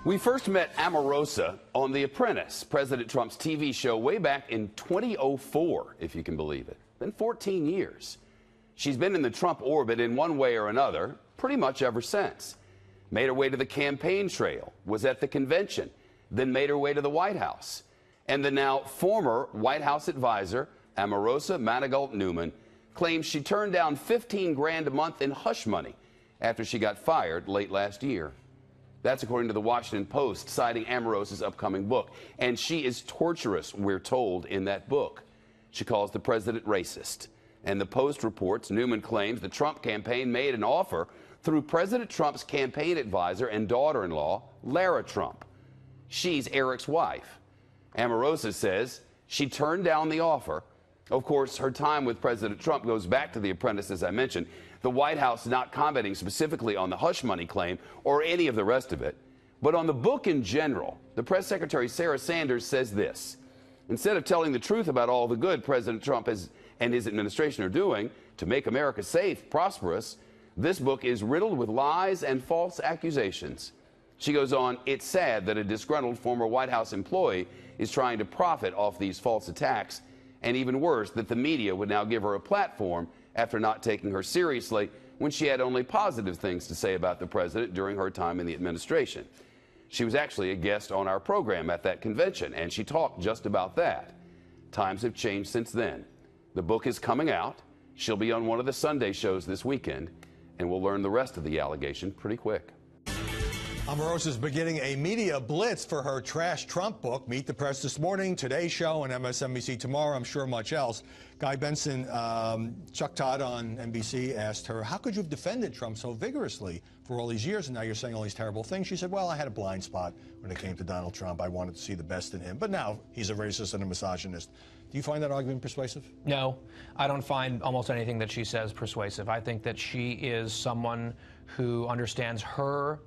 We first met Omarosa on The Apprentice, President Trump's TV show, way back in 2004, if you can believe it. Been 14 years. She's been in the Trump orbit in one way or another pretty much ever since. Made her way to the campaign trail, was at the convention, then made her way to the White House. And the now former White House advisor, Omarosa Manigault-Newman, claims she turned down $15 grand a month in hush money after she got fired late last year. That's according to the Washington Post, citing Omarosa's upcoming book. And she is torturous, we're told, in that book. She calls the president racist. And the Post reports Newman claims the Trump campaign made an offer through President Trump's campaign advisor and daughter-in-law, Lara Trump. She's Eric's wife. Omarosa says she turned down the offer. Of course, her time with President Trump goes back to The Apprentice, as I mentioned. The White House not commenting specifically on the hush money claim or any of the rest of it. But on the book in general, the press secretary, Sarah Sanders, says this. Instead of telling the truth about all the good President Trump and his administration are doing to make America safe, prosperous, this book is riddled with lies and false accusations. She goes on, it's sad that a disgruntled former White House employee is trying to profit off these false attacks, and even worse, that the media would now give her a platform after not taking her seriously when she had only positive things to say about the president during her time in the administration. She was actually a guest on our program at that convention, and she talked just about that. Times have changed since then. The book is coming out. She'll be on one of the Sunday shows this weekend, and we'll learn the rest of the allegation pretty quick. Omarosa is beginning a media blitz for her trash Trump book. Meet the Press this morning, Today's Show, and MSNBC tomorrow. I'm sure much else. Guy Benson, Chuck Todd on NBC asked her, how could you have defended Trump so vigorously for all these years, and now you're saying all these terrible things? She said, well, I had a blind spot when it came to Donald Trump. I wanted to see the best in him, but now he's a racist and a misogynist. Do you find that argument persuasive? No, I don't find almost anything that she says persuasive. I think that she is someone who understands her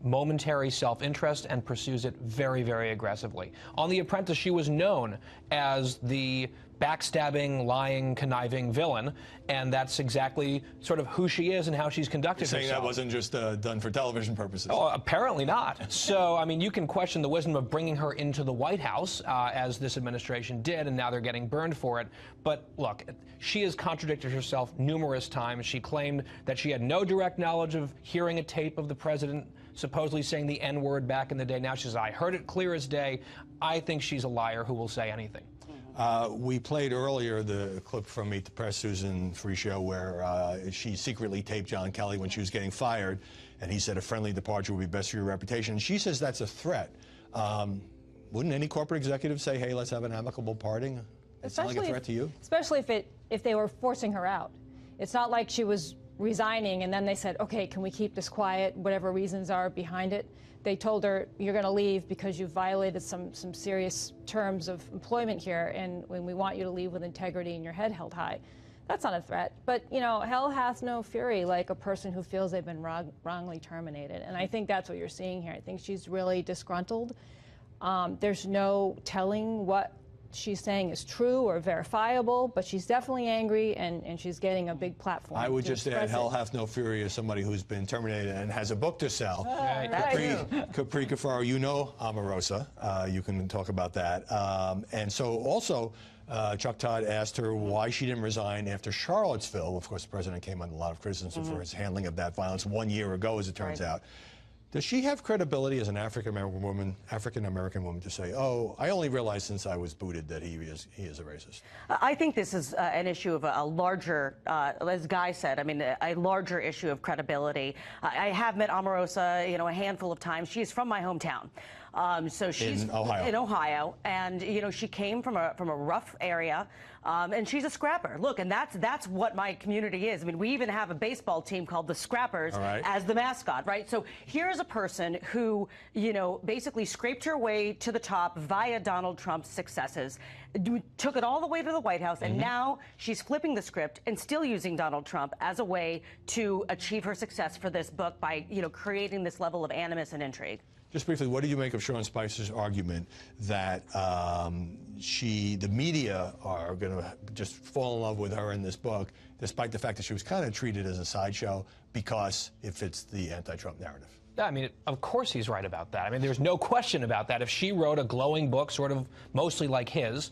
momentary self-interest and pursues it very, very aggressively. On The Apprentice, she was known as the backstabbing, lying, conniving villain, and that's exactly sort of who she is and how she's conducted herself. You're saying that wasn't just done for television purposes? Oh, apparently not. So, I mean, you can question the wisdom of bringing her into the White House, as this administration did, and now they're getting burned for it. But look, she has contradicted herself numerous times. She claimed that she had no direct knowledge of hearing a tape of the president supposedly saying the N-word back in the day. Now she says, I heard it clear as day. I think she's a liar who will say anything. We played earlier the clip from Meet the Press, Susan Free Show, where she secretly taped John Kelly when she was getting fired, and he said a friendly departure would be best for your reputation. She says that's a threat. Wouldn't any corporate executive say, hey, let's have an amicable parting? It sounds like a threat to you? Especially if they were forcing her out. It's not like she was resigning and then they said, okay, can we keep this quiet, whatever reasons are behind it. They told her, you're going to leave because you violated some serious terms of employment here, and when we want you to leave with integrity and your head held high. That's not a threat. But, you know, hell hath no fury like a person who feels they've been wrongly terminated. And I think that's what you're seeing here. I think she's really disgruntled. There's no telling what she's saying is true or verifiable, but she's definitely angry, and she's getting a big platform. I would just add, hell hath no fury as somebody who's been terminated and has a book to sell. Capri Cafaro, you know Omarosa. You can talk about that. And so also, Chuck Todd asked her why she didn't resign after Charlottesville. Of course, the president came under a lot of criticism for his handling of that violence 1 year ago, as it turns out. Does she have credibility as an African-American woman to say, oh, I only realized since I was booted that he is a racist? I think this is an issue of a larger, as Guy said, I mean, a larger issue of credibility. I have met Omarosa, you know, a handful of times. She's from my hometown. So she's in Ohio, and you know, she came from a rough area, and she's a scrapper. Look, and that's what my community is. I mean, we even have a baseball team called the Scrappers as the mascot, right? So here's a person who, you know, basically scraped her way to the top via Donald Trump's successes, took it all the way to the White House, and now she's flipping the script and still using Donald Trump as a way to achieve her success for this book by, you know, creating this level of animus and intrigue. Just briefly, what do you make of Sean Spicer's argument that the media are going to just fall in love with her in this book, despite the fact that she was kind of treated as a sideshow because it fits the anti-Trump narrative? I mean, of course he's right about that. I mean, there's no question about that. If she wrote a glowing book, sort of mostly like his,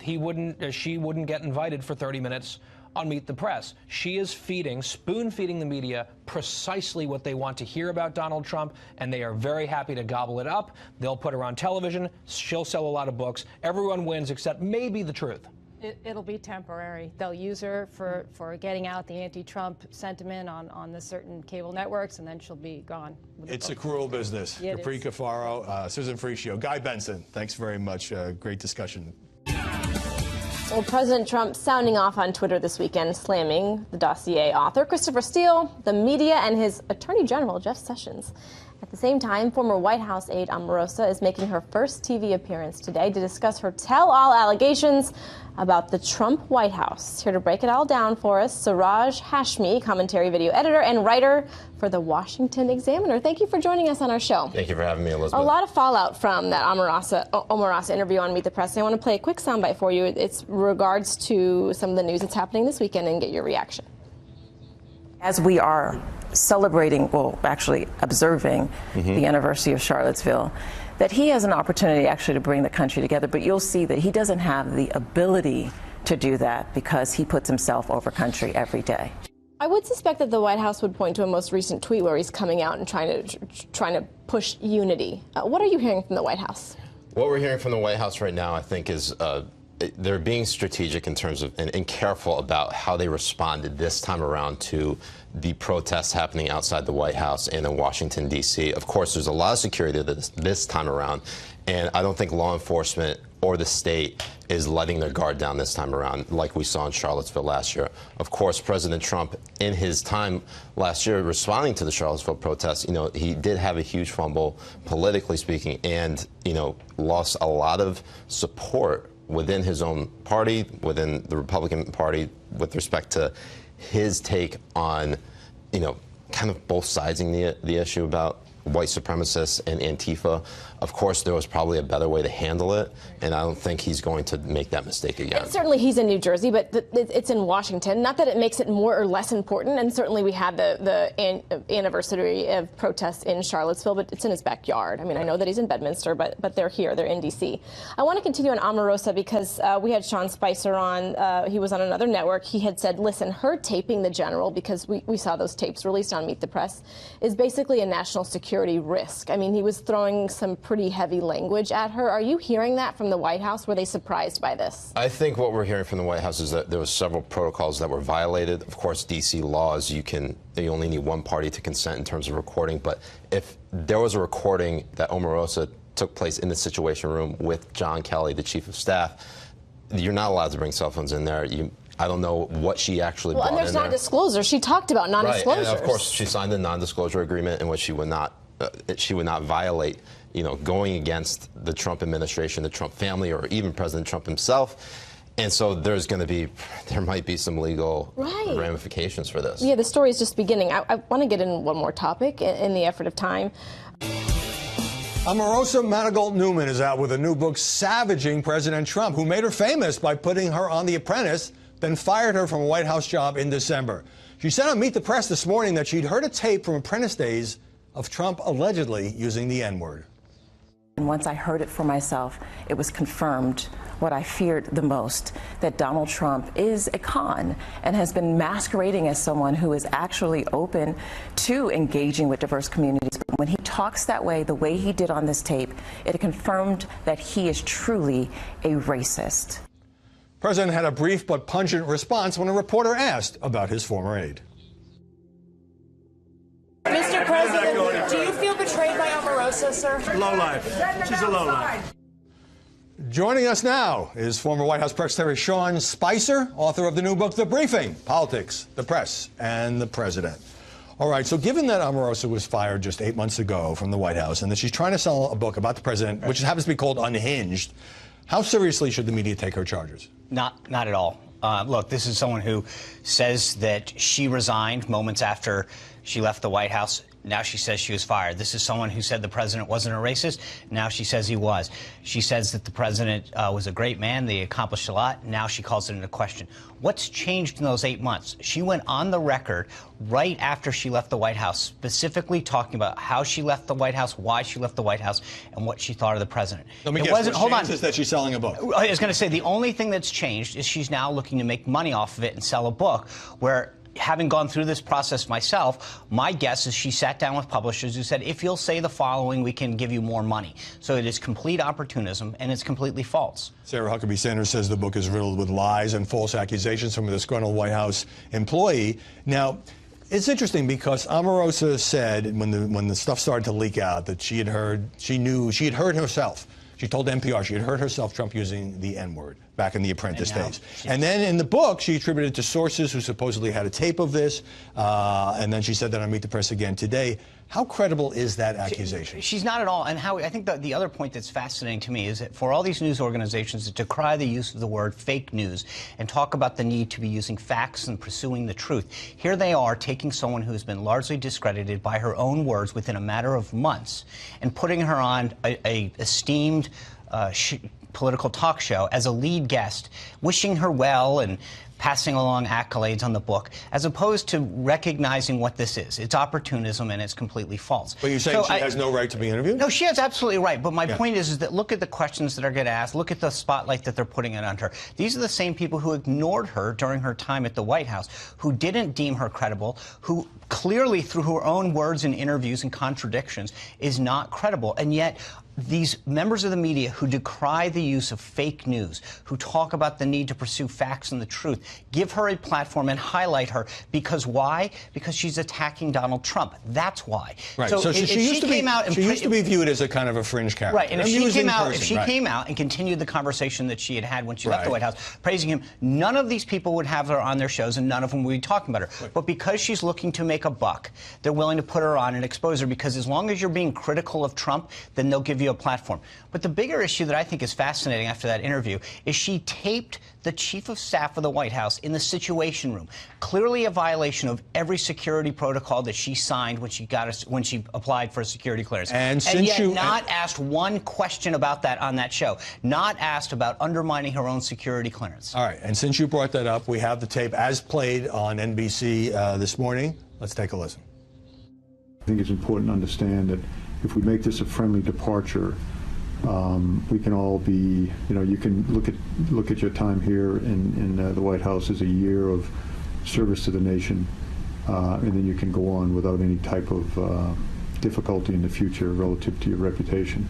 she wouldn't get invited for 30 minutes on Meet the Press. She is spoon-feeding the media precisely what they want to hear about Donald Trump, and they are very happy to gobble it up. They'll put her on television. She'll sell a lot of books. Everyone wins except maybe the truth. It'll be temporary. They'll use her for getting out the anti-Trump sentiment on the certain cable networks, and then she'll be gone. It's a cruel business. Yeah, Capri Cafaro, Susan Frischio, Guy Benson, thanks very much. Great discussion. Well, President Trump sounding off on Twitter this weekend, slamming the dossier author Christopher Steele, the media, and his Attorney General, Jeff Sessions. At the same time, former White House aide Omarosa is making her first TV appearance today to discuss her tell-all allegations about the Trump White House. Here to break it all down for us, Siraj Hashmi, commentary video editor and writer for the Washington Examiner. Thank you for joining us on our show. Thank you for having me, Elizabeth. A lot of fallout from that Omarosa interview on Meet the Press. I want to play a quick soundbite for you. It's regards to some of the news that's happening this weekend and get your reaction. As we are celebrating, well, actually observing the anniversary of Charlottesville, that he has an opportunity actually to bring the country together, but you'll see that he doesn't have the ability to do that because he puts himself over country every day. I would suspect that the White House would point to a most recent tweet where he's coming out and trying to push unity. What are you hearing from the White House? What we're hearing from the White House right now, I think, is they're being strategic in terms of and careful about how they responded this time around to the protests happening outside the White House and in Washington, D.C. Of course, there's a lot of security this time around, and I don't think law enforcement or the state is letting their guard down this time around like we saw in Charlottesville last year. Of course, President Trump, in his time last year responding to the Charlottesville protests, he did have a huge fumble, politically speaking, and, lost a lot of support within his own party, within the Republican Party, with respect to his take on, kind of both siding the issue about white supremacists and Antifa. Of course, there was probably a better way to handle it, and I don't think he's going to make that mistake again. And certainly he's in New Jersey, but it's in Washington. Not that it makes it more or less important, and certainly we had the anniversary of protests in Charlottesville, but it's in his backyard. I mean, I know that he's in Bedminster, but they're here. They're in D.C. I want to continue on Omarosa because we had Sean Spicer on. He was on another network. He had said, listen, her taping the general, because we saw those tapes released on Meet the Press, is basically a national security risk. I mean, he was throwing some pretty heavy language at her. Are you hearing that from the White House? Were they surprised by this? I think what we're hearing from the White House is that there was several protocols that were violated. Of course, D.C. laws, you only need one party to consent in terms of recording. But if there was a recording that Omarosa took place in the Situation Room with John Kelly, the chief of staff, you're not allowed to bring cell phones in there. I don't know what she actually brought in there. And there's non-disclosure. She talked about non-disclosures. Right, and of course, she signed a non-disclosure agreement in which she would not violate, going against the Trump administration, the Trump family, or even President Trump himself. And so there might be some legal ramifications for this. Yeah, the story is just beginning. I want to get in one more topic in the effort of time. Omarosa Manigault Newman is out with a new book savaging President Trump, who made her famous by putting her on The Apprentice, then fired her from a White House job in December. She said on Meet the Press this morning that she'd heard a tape from Apprentice days of Trump allegedly using the N-word. And once I heard it for myself, it was confirmed what I feared the most, that Donald Trump is a con and has been masquerading as someone who is actually open to engaging with diverse communities. But when he talks that way, the way he did on this tape, it confirmed that he is truly a racist. The president had a brief but pungent response when a reporter asked about his former aide. Mr. President, do you feel betrayed by Omarosa, sir? Lowlife. She's a lowlife. Joining us now is former White House Press Secretary Sean Spicer, author of the new book, The Briefing, Politics, the Press, and the President. All right, so given that Omarosa was fired just 8 months ago from the White House and that she's trying to sell a book about the president, which happens to be called Unhinged, how seriously should the media take her charges? Not at all. Look, this is someone who says that she resigned moments after she left the White House. Now she says she was fired. This is someone who said the president wasn't a racist. Now she says he was. She says that the president was a great man. They accomplished a lot. Now she calls it into question. What's changed in those 8 months? She went on the record right after she left the White House, specifically talking about how she left the White House, why she left the White House, and what she thought of the president. Let me guess, what changed is that she's selling a book. I was going to say the only thing that's changed is she's now looking to make money off of it and sell a book where, having gone through this process myself, my guess is she sat down with publishers who said, if you'll say the following, we can give you more money. So it is complete opportunism, and it's completely false. Sarah Huckabee Sanders says the book is riddled with lies and false accusations from a disgruntled White House employee. Now, it's interesting because Omarosa said when the stuff started to leak out that she had heard herself. She told NPR she had heard herself Trump using the N-word back in the Apprentice days. And then in the book, she attributed it to sources who supposedly had a tape of this. And then she said that on Meet the Press again today. How credible is that accusation? She's not at all. And Howie, I think that the other point that's fascinating to me is that for all these news organizations that decry the use of the word fake news and talk about the need to be using facts and pursuing the truth, here they are taking someone who has been largely discredited by her own words within a matter of months and putting her on a esteemed political talk show as a lead guest, wishing her well and passing along accolades on the book, as opposed to recognizing what this is. It's opportunism, and it's completely false. But you're saying she has no right to be interviewed? No, she has absolutely right. But my point is that look at the questions that are getting asked. Look at the spotlight that they're putting it on her. These are the same people who ignored her during her time at the White House, who didn't deem her credible, who clearly, through her own words and interviews and contradictions, is not credible. And yet, these members of the media who decry the use of fake news, who talk about the need to pursue facts and the truth, give her a platform and highlight her. Because why? Because she's attacking Donald Trump. That's why. Right. So she used to be viewed as a kind of a fringe character. Right. And if she came out and continued the conversation that she had when she left the White House, praising him, none of these people would have her on their shows, and none of them would be talking about her. But because she's looking to make a buck, they're willing to put her on and expose her, because as long as you're being critical of Trump, then they'll give you a platform. But the bigger issue that I think is fascinating after that interview is she taped the chief of staff of the White House in the Situation Room, clearly a violation of every security protocol that she signed when she applied for a security clearance. And yet not asked one question about that on that show, not asked about undermining her own security clearance. All right, and since you brought that up, we have the tape as played on NBC this morning. Let's take a listen. I think it's important to understand that if we make this a friendly departure, we can all be, you can look at your time here in the White House as a year of service to the nation, and then you can go on without any type of difficulty in the future relative to your reputation.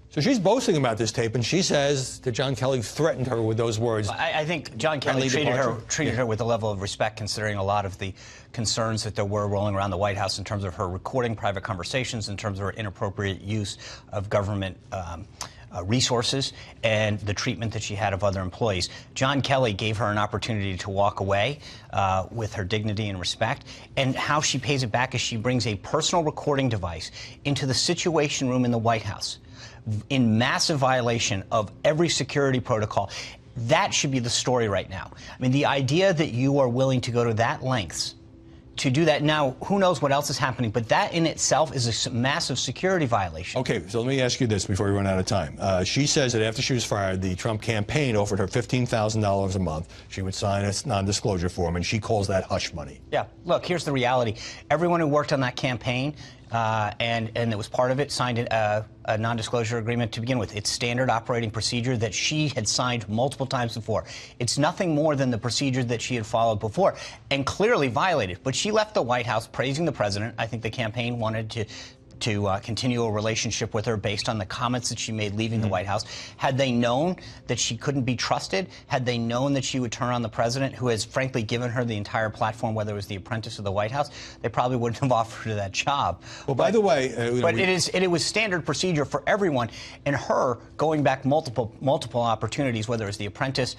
So she's boasting about this tape, and she says that John Kelly threatened her with those words. I think John Kelly treated her with a level of respect, considering a lot of the concerns that there were rolling around the White House in terms of her recording private conversations, in terms of her inappropriate use of government resources, and the treatment that she had of other employees. John Kelly gave her an opportunity to walk away with her dignity and respect, and how she pays it back is she brings a personal recording device into the Situation Room in the White House, in massive violation of every security protocol. That should be the story right now. I mean, the idea that you are willing to go to that lengths to do that. Now, who knows what else is happening, but that in itself is a massive security violation. Okay, so let me ask you this before we run out of time. She says that after she was fired, the Trump campaign offered her $15,000 a month. She would sign a non-disclosure form, and she calls that hush money. Yeah, look, here's the reality. Everyone who worked on that campaign and it was part of it, signed a non-disclosure agreement to begin with. It's standard operating procedure that she had signed multiple times before. It's nothing more than the procedure that she had followed before and clearly violated. But she left the White House praising the president. I think the campaign wanted to continue a relationship with her based on the comments that she made leaving the White House. Had they known that she couldn't be trusted, had they known that she would turn on the president, who has frankly given her the entire platform, whether it was The Apprentice or the White House, they probably wouldn't have offered her that job. Well, by the way, it was standard procedure for everyone, and her going back multiple opportunities, whether it was The Apprentice,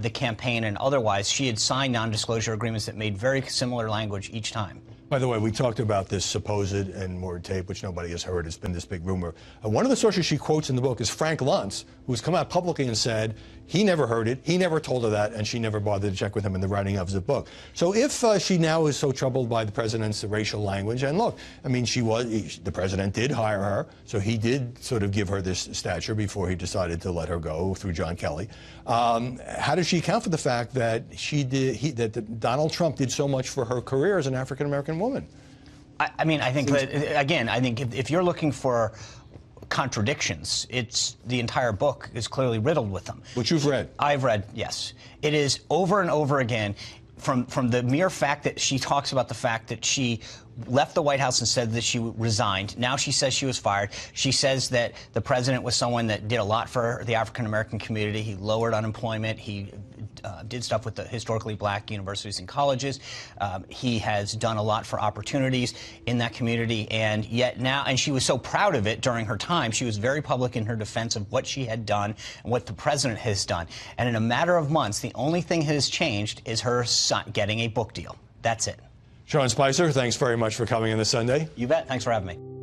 the campaign, and otherwise, she had signed non-disclosure agreements that made very similar language each time. By the way, we talked about this supposed N-word tape, which nobody has heard. It's been this big rumor. One of the sources she quotes in the book is Frank Luntz, who's come out publicly and said, He never heard it. He never told her that, and she never bothered to check with him in the writing of the book. So if she now is so troubled by the president's racial language, and look, I mean, the president did hire her, so he did sort of give her this stature before he decided to let her go through John Kelly. How does she account for the fact that that Donald Trump did so much for her career as an African-American woman? I mean, I think that, again, I think if you're looking for contradictions, the entire book is clearly riddled with them. Which you've read. I've read, yes. It is over and over again, from the mere fact that she talks about the fact that she left the White House and said that she resigned. Now she says she was fired. She says that the president was someone that did a lot for the African-American community. He lowered unemployment. He did stuff with the historically black universities and colleges. He has done a lot for opportunities in that community, and yet now, and she was so proud of it during her time, she was very public in her defense of what she had done and what the president has done. And in a matter of months, the only thing that has changed is her son getting a book deal. That's it. Sean Spicer, thanks very much for coming in this Sunday. You bet. Thanks for having me.